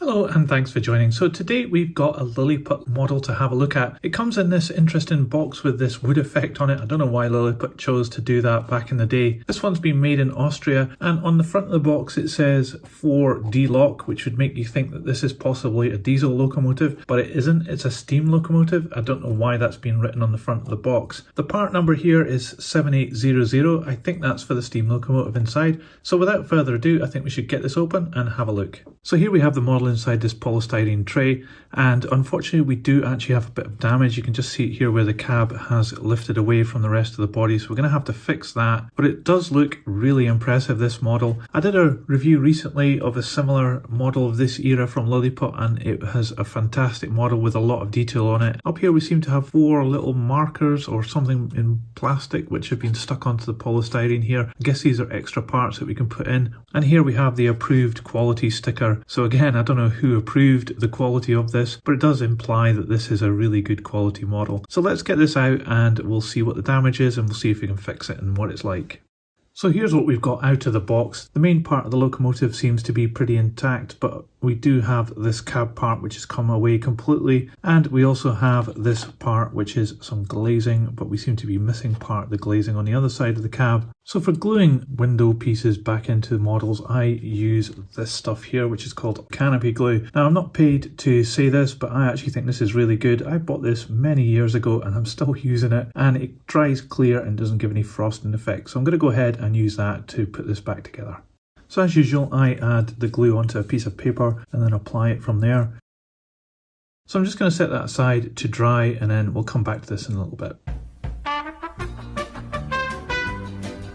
Hello and thanks for joining. So today we've got a Liliput model to have a look at. It comes in this interesting box with this wood effect on it. I don't know why Liliput chose to do that back in the day. This one's been made in Austria, and on the front of the box it says 4D lock, which would make you think that this is possibly a diesel locomotive, but it isn't. It's a steam locomotive. I don't know why that's been written on the front of the box. The part number here is 7800. I think that's for the steam locomotive inside. So without further ado, I think we should get this open and have a look. So here we have the model inside this polystyrene tray, and unfortunately we do actually have a bit of damage. You can just see it here where the cab has lifted away from the rest of the body, so we're going to have to fix that. But it does look really impressive, this model. I did a review recently of a similar model of this era from Liliput, and it has a fantastic model with a lot of detail on it. Up here we seem to have 4 little markers or something in plastic which have been stuck onto the polystyrene here. I guess these are extra parts that we can put in. And here we have the approved quality sticker. So again, I don't know who approved the quality of this, but it does imply that this is a really good quality model. So let's get this out and we'll see what the damage is, and we'll see if we can fix it and what it's like. So here's what we've got out of the box. The main part of the locomotive seems to be pretty intact, but we do have this cab part which has come away completely, and we also have this part which is some glazing, but we seem to be missing part of the glazing on the other side of the cab. So for gluing window pieces back into models, I use this stuff here which is called canopy glue. Now I'm not paid to say this, but I actually think this is really good. I bought this many years ago and I'm still using it, and it dries clear and doesn't give any frosting effect. So I'm going to go ahead and use that to put this back together. So as usual, I add the glue onto a piece of paper and then apply it from there. So I'm just going to set that aside to dry, and then we'll come back to this in a little bit.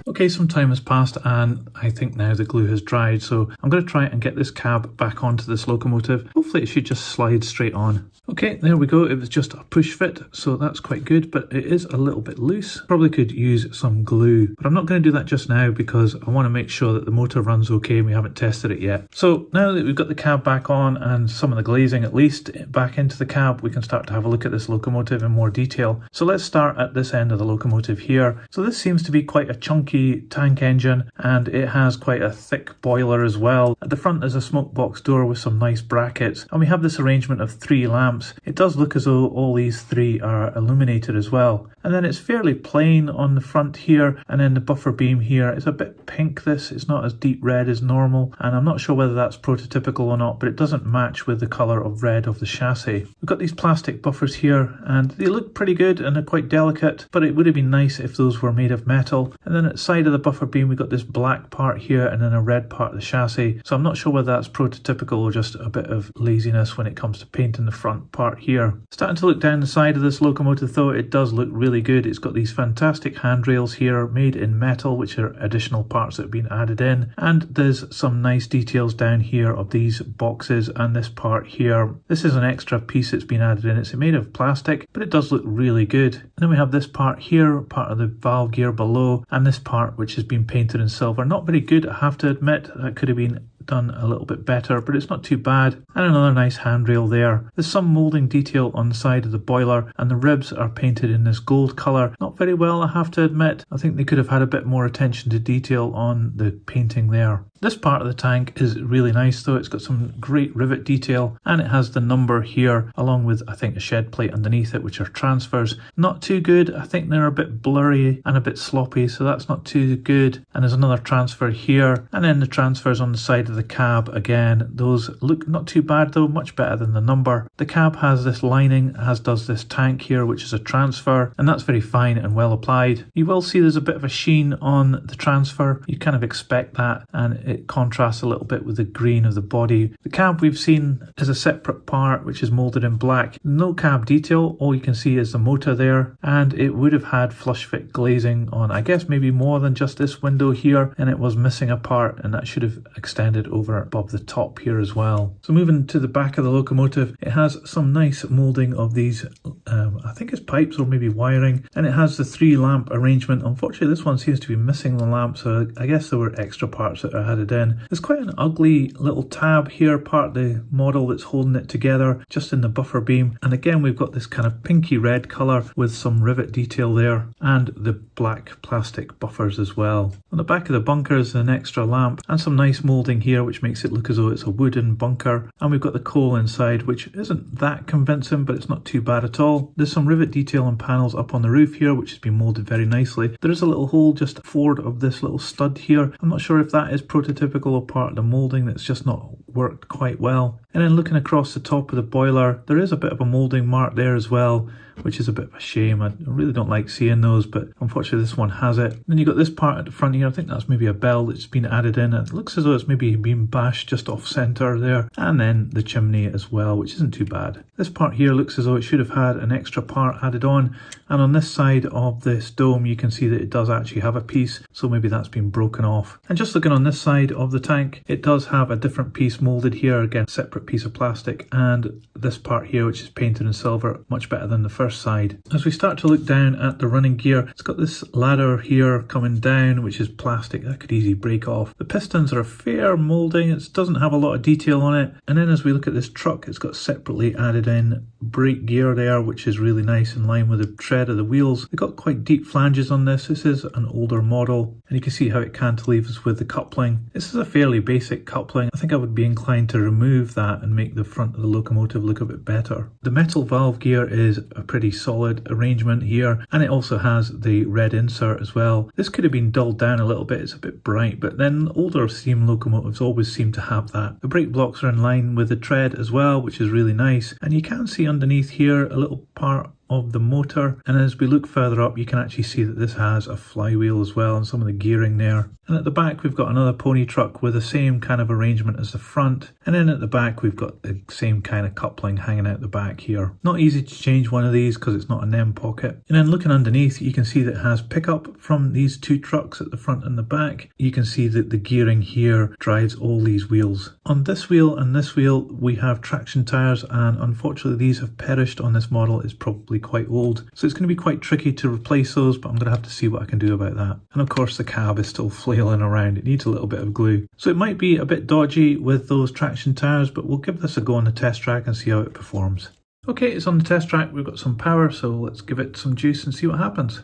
Okay, some time has passed and I think now the glue has dried, so I'm going to try and get this cab back onto this locomotive. Hopefully it should just slide straight on. Okay, there we go. It was just a push fit, so that's quite good, but it is a little bit loose. Probably could use some glue, but I'm not going to do that just now because I want to make sure that the motor runs okay and we haven't tested it yet. So now that we've got the cab back on and some of the glazing at least back into the cab, we can start to have a look at this locomotive in more detail. So let's start at this end of the locomotive here. So this seems to be quite a chunky tank engine, and it has quite a thick boiler as well. At the front there's a smoke box door with some nice brackets, and we have this arrangement of 3 lamps. It does look as though all these 3 are illuminated as well. And then it's fairly plain on the front here, and then the buffer beam here is a bit pink. This is not as deep red as normal, and I'm not sure whether that's prototypical or not, but it doesn't match with the colour of red of the chassis. We've got these plastic buffers here, and they look pretty good and they're quite delicate, but it would have been nice if those were made of metal. And then at the side of the buffer beam we've got this black part here and then a red part of the chassis, so I'm not sure whether that's prototypical or just a bit of laziness when it comes to painting the front part here. Starting to look down the side of this locomotive though, it does look really good. It's got these fantastic handrails here made in metal, which are additional parts that have been added in, and there's some nice details down here of these boxes and this part here. This is an extra piece that's been added in. It's made of plastic, but it does look really good. And then we have this part here, part of the valve gear below, and this part which has been painted in silver. Not very good, I have to admit. That could have been done a little bit better, but it's not too bad. And another nice handrail there. There's some moulding detail on the side of the boiler, and the ribs are painted in this gold colour. Not very well, I have to admit. I think they could have had a bit more attention to detail on the painting there. This part of the tank is really nice though. It's got some great rivet detail, and it has the number here along with I think a shed plate underneath it, which are transfers. Not too good. I think they're a bit blurry and a bit sloppy, so that's not too good. And there's another transfer here, and then the transfers on the side of the cab again. Those look not too bad though, much better than the number. The cab has this lining, as does this tank here, which is a transfer, and that's very fine and well applied. You will see there's a bit of a sheen on the transfer. You kind of expect that, and it contrasts a little bit with the green of the body. The cab we've seen is a separate part which is moulded in black. No cab detail, all you can see is the motor there, and it would have had flush fit glazing on, I guess maybe more than just this window here, and it was missing a part, and that should have extended over above the top here as well. So moving to the back of the locomotive, it has some nice moulding of these I think it's pipes or maybe wiring, and it has the 3 lamp arrangement. Unfortunately this one seems to be missing the lamp, so I guess there were extra parts that added in. There's quite an ugly little tab here, part of the model that's holding it together, just in the buffer beam. And again, we've got this kind of pinky red colour with some rivet detail there, and the black plastic buffers as well. On the back of the bunker is an extra lamp and some nice moulding here, which makes it look as though it's a wooden bunker. And we've got the coal inside, which isn't that convincing, but it's not too bad at all. There's some rivet detail and panels up on the roof here, which has been moulded very nicely. There is a little hole just forward of this little stud here. I'm not sure if that is prototypical or part of the moulding that's just not worked quite well. And then looking across the top of the boiler, there is a bit of a moulding mark there as well, which is a bit of a shame. I really don't like seeing those, but unfortunately this one has it. Then you've got this part at the front here. I think that's maybe a bell that's been added in. It looks as though it's maybe been bashed just off centre there. And then the chimney as well, which isn't too bad. This part here looks as though it should have had an extra part added on. And on this side of this dome, you can see that it does actually have a piece, so maybe that's been broken off. And just looking on this side of the tank, it does have a different piece moulded here, again, separate piece of plastic, and this part here, which is painted in silver, much better than the first side. As we start to look down at the running gear, it's got this ladder here coming down, which is plastic, that could easily break off. The pistons are a fair moulding, it doesn't have a lot of detail on it. And then as we look at this truck, it's got separately added in brake gear there, which is really nice in line with the tread of the wheels. They've got quite deep flanges on this. This is an older model, and you can see how it cantilevers with the coupling. This is a fairly basic coupling. I think I would be inclined to remove that and make the front of the locomotive look a bit better. The metal valve gear is a pretty solid arrangement here, and it also has the red insert as well. This could have been dulled down a little bit, it's a bit bright, but then older steam locomotives always seem to have that. The brake blocks are in line with the tread as well, which is really nice, and you can see underneath here a little part of the motor, and as we look further up you can actually see that this has a flywheel as well and some of the gearing there. And at the back we've got another pony truck with the same kind of arrangement as the front, and then at the back we've got the same kind of coupling hanging out the back here. Not easy to change one of these because it's not an M pocket. And then looking underneath you can see that it has pickup from these two trucks at the front and the back. You can see that the gearing here drives all these wheels. On this wheel and this wheel we have traction tyres, and unfortunately these have perished on this model. It's probably quite old, so it's going to be quite tricky to replace those, but I'm going to have to see what I can do about that. And of course the cab is still flailing around, it needs a little bit of glue, so it might be a bit dodgy with those traction tyres, but we'll give this a go on the test track and see how it performs. Okay, it's on the test track, we've got some power, so let's give it some juice and see what happens.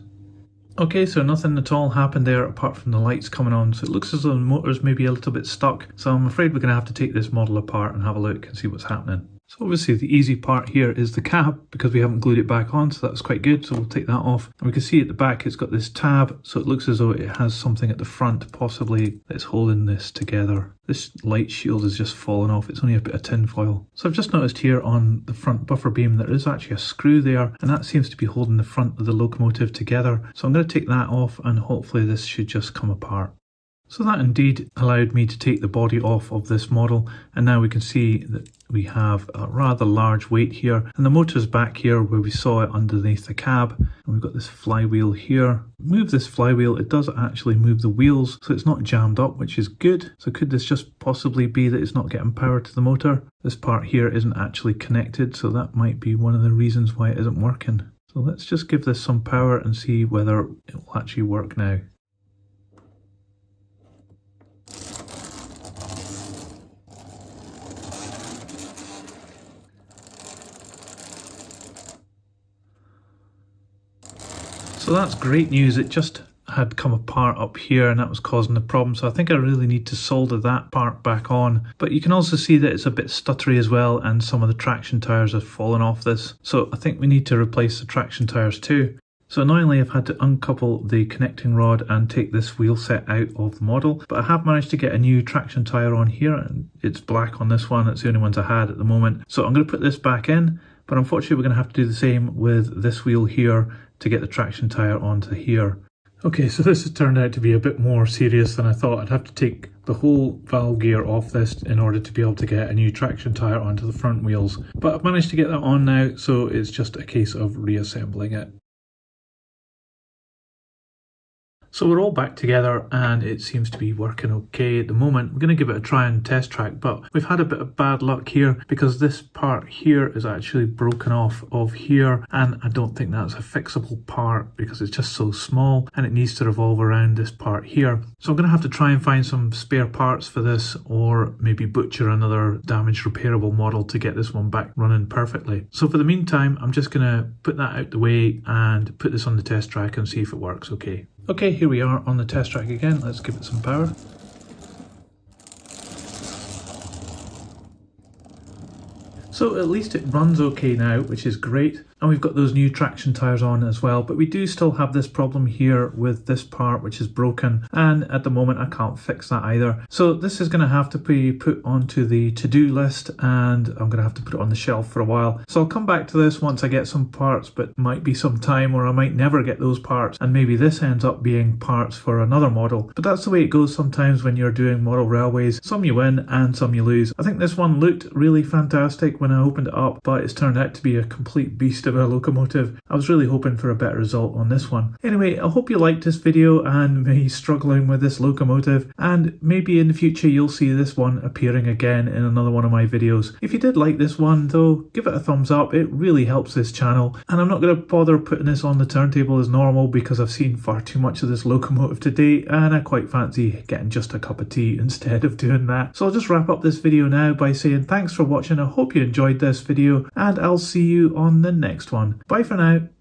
Okay, so nothing at all happened there apart from the lights coming on, so it looks as though the motor's maybe a little bit stuck, so I'm afraid we're going to have to take this model apart and have a look and see what's happening. So obviously the easy part here is the cab, because we haven't glued it back on, so that's quite good, so we'll take that off. And we can see at the back it's got this tab, so it looks as though it has something at the front possibly that's holding this together. This light shield is just fallen off, it's only a bit of tin foil. So I've just noticed here on the front buffer beam there is actually a screw there, and that seems to be holding the front of the locomotive together. So I'm going to take that off and hopefully this should just come apart. So that indeed allowed me to take the body off of this model, and now we can see that we have a rather large weight here, and the motor's back here where we saw it underneath the cab, and we've got this flywheel here. Move this flywheel, it does actually move the wheels, so it's not jammed up, which is good. So could this just possibly be that it's not getting power to the motor? This part here isn't actually connected, so that might be one of the reasons why it isn't working. So let's just give this some power and see whether it will actually work now. So that's great news, it just had come apart up here and that was causing the problem, so I think I really need to solder that part back on. But you can also see that it's a bit stuttery as well, and some of the traction tyres have fallen off this, so I think we need to replace the traction tyres too. So annoyingly I've had to uncouple the connecting rod and take this wheel set out of the model, but I have managed to get a new traction tyre on here, and it's black on this one, it's the only ones I had at the moment. So I'm going to put this back in, but unfortunately we're going to have to do the same with this wheel here to get the traction tyre onto here. Okay, so this has turned out to be a bit more serious than I thought. I'd have to take the whole valve gear off this in order to be able to get a new traction tyre onto the front wheels. But I've managed to get that on now, so it's just a case of reassembling it. So we're all back together and it seems to be working okay at the moment. We're going to give it a try and test track, but we've had a bit of bad luck here because this part here is actually broken off of here, and I don't think that's a fixable part because it's just so small and it needs to revolve around this part here. So I'm going to have to try and find some spare parts for this, or maybe butcher another damaged repairable model to get this one back running perfectly. So for the meantime, I'm just going to put that out the way and put this on the test track and see if it works okay. Okay, here we are on the test track again. Let's give it some power. So at least it runs okay now, which is great. And we've got those new traction tyres on as well, but we do still have this problem here with this part which is broken, and at the moment I can't fix that either. So this is going to have to be put onto the to-do list, and I'm going to have to put it on the shelf for a while. So I'll come back to this once I get some parts, but might be some time or I might never get those parts, and maybe this ends up being parts for another model. But that's the way it goes sometimes when you're doing model railways. Some you win and some you lose. I think this one looked really fantastic when I opened it up, but it's turned out to be a complete beast of a locomotive. I was really hoping for a better result on this one. Anyway, I hope you liked this video and me struggling with this locomotive, and maybe in the future you'll see this one appearing again in another one of my videos. If you did like this one though, give it a thumbs up, it really helps this channel. And I'm not going to bother putting this on the turntable as normal because I've seen far too much of this locomotive today and I quite fancy getting just a cup of tea instead of doing that. So I'll just wrap up this video now by saying thanks for watching. I hope you enjoyed this video and I'll see you on the next one. Bye for now.